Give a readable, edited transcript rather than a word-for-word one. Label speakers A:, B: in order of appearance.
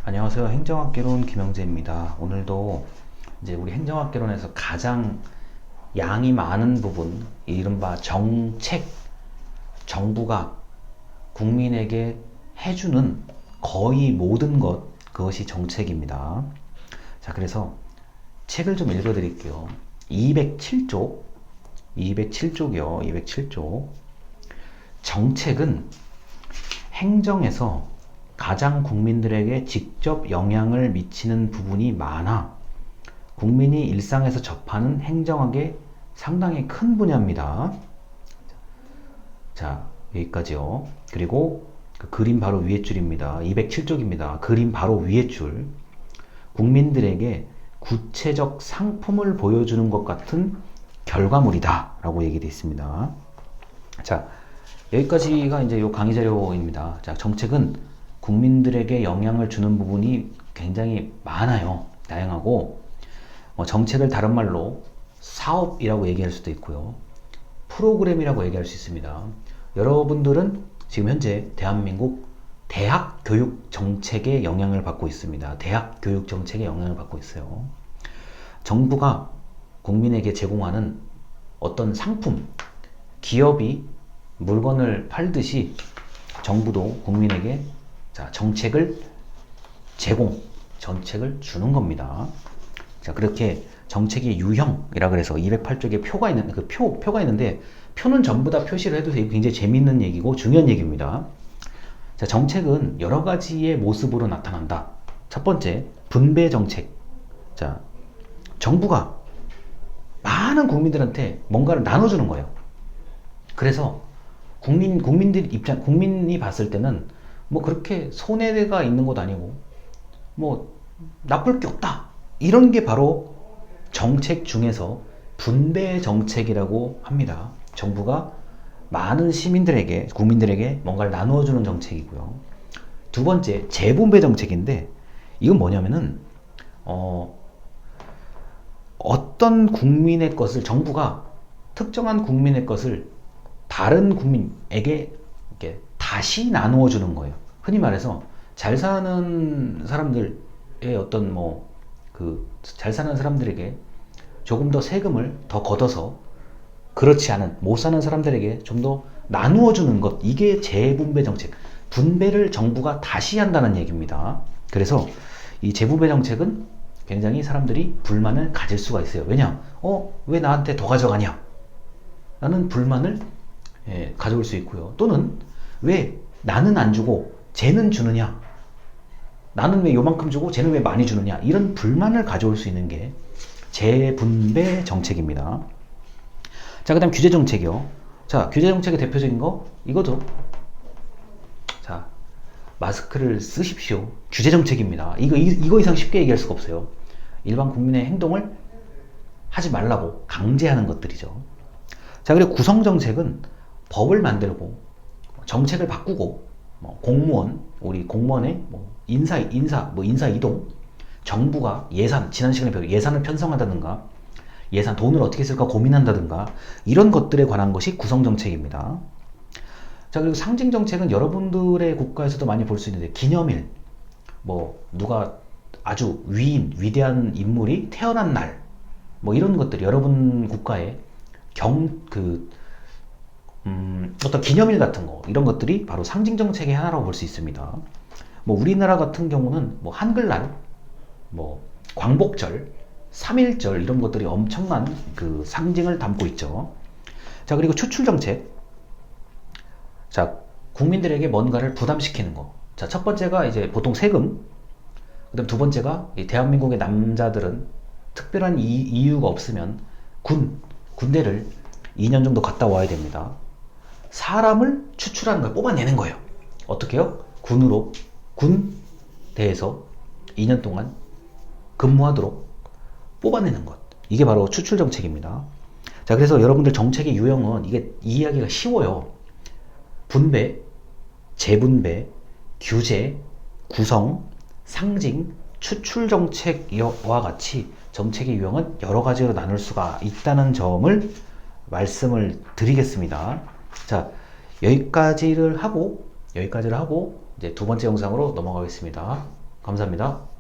A: 안녕하세요. 행정학개론 김영재입니다. 오늘도 이제 우리 행정학개론에서 가장 양이 많은 부분, 이른바 정책, 정부가 국민에게 해주는 거의 모든 것, 그것이 정책입니다. 자, 그래서 책을 좀 읽어 드릴게요. 207쪽, 207쪽이요. 207쪽. 정책은 행정에서 가장 국민들에게 직접 영향을 미치는 부분이 많아 국민이 일상에서 접하는 행정학의 상당히 큰 분야입니다. 자, 여기까지요. 그리고 그 그림 바로 위에 줄입니다. 207쪽입니다. 그림 바로 위에 줄. 국민들에게 구체적 상품을 보여주는 것 같은 결과물이다 라고 얘기되어 있습니다. 자, 여기까지가 이제 요 강의 자료입니다. 자, 정책은 국민들에게 영향을 주는 부분이 굉장히 많아요. 다양하고, 정책을 다른 말로 사업이라고 얘기할 수도 있고요. 프로그램이라고 얘기할 수 있습니다. 여러분들은 지금 현재 대한민국 대학 교육 정책에 영향을 받고 있습니다. 대학 교육 정책에 영향을 받고 있어요. 정부가 국민에게 제공하는 어떤 상품, 기업이 물건을 팔듯이 정부도 국민에게 정책을 정책을 주는 겁니다. 자, 그렇게 정책의 유형이라 그래서 208쪽에 표가 있는 표가 있는데, 표는 전부 다 표시를 해도 굉장히 재미있는 얘기고 중요한 얘기입니다. 자, 정책은 여러 가지의 모습으로 나타난다. 첫 번째, 분배 정책. 자, 정부가 많은 국민들한테 뭔가를 나눠주는 거예요. 그래서 국민이 봤을 때는 뭐 그렇게 손해가 있는 것도 아니고 뭐 나쁠 게 없다, 이런 게 바로 정책 중에서 분배 정책이라고 합니다. 정부가 많은 국민들에게 뭔가를 나누어주는 정책이고요. 두 번째, 재분배 정책인데, 이건 뭐냐면은 어떤 국민의 것을, 정부가 특정한 국민의 것을 다른 국민에게 이렇게 다시 나누어 주는 거예요. 흔히 말해서 잘 사는 사람들의 잘 사는 사람들에게 조금 더 세금을 더 걷어서 그렇지 않은 못 사는 사람들에게 좀 더 나누어 주는 것, 이게 재분배 정책. 분배를 정부가 다시 한다는 얘기입니다. 그래서 이 재분배 정책은 굉장히 사람들이 불만을 가질 수가 있어요. 왜냐? 왜 나한테 더 가져가냐? 라는 불만을 가져올 수 있고요. 또는 왜 나는 안 주고 쟤는 주느냐? 나는 왜 요만큼 주고 쟤는 왜 많이 주느냐? 이런 불만을 가져올 수 있는 게 재분배 정책입니다. 자, 그 다음 규제 정책이요. 자, 규제 정책의 대표적인 거 이거죠. 자, 마스크를 쓰십시오. 규제 정책입니다. 이거 이상 쉽게 얘기할 수가 없어요. 일반 국민의 행동을 하지 말라고 강제하는 것들이죠. 자, 그리고 구성 정책은 법을 만들고 정책을 바꾸고, 우리 공무원의 인사 이동, 정부가 지난 시간에 배운 예산을 편성한다든가, 돈을 어떻게 쓸까 고민한다든가, 이런 것들에 관한 것이 구성 정책입니다. 자, 그리고 상징 정책은 여러분들의 국가에서도 많이 볼 수 있는데, 기념일, 누가 아주 위대한 인물이 태어난 날, 이런 것들이 여러분 국가에 어떤 기념일 같은 거, 이런 것들이 바로 상징 정책의 하나라고 볼 수 있습니다. 우리나라 같은 경우는 한글날, 광복절, 3.1절, 이런 것들이 엄청난 그 상징을 담고 있죠. 자, 그리고 추출 정책. 자, 국민들에게 뭔가를 부담시키는 거. 자, 첫 번째가 이제 보통 세금. 그다음 두 번째가, 대한민국의 남자들은 특별한 이유가 없으면 군대를 2년 정도 갔다 와야 됩니다. 사람을 추출하는 거예요. 뽑아내는 거예요. 어떻게요? 군대에서 2년 동안 근무하도록 뽑아내는 것. 이게 바로 추출 정책입니다. 자, 그래서 여러분들 정책의 유형은 이게 이해하기가 쉬워요. 분배, 재분배, 규제, 구성, 상징, 추출 정책과 같이 정책의 유형은 여러 가지로 나눌 수가 있다는 점을 말씀을 드리겠습니다. 자, 여기까지를 하고 이제 두 번째 영상으로 넘어가겠습니다. 감사합니다.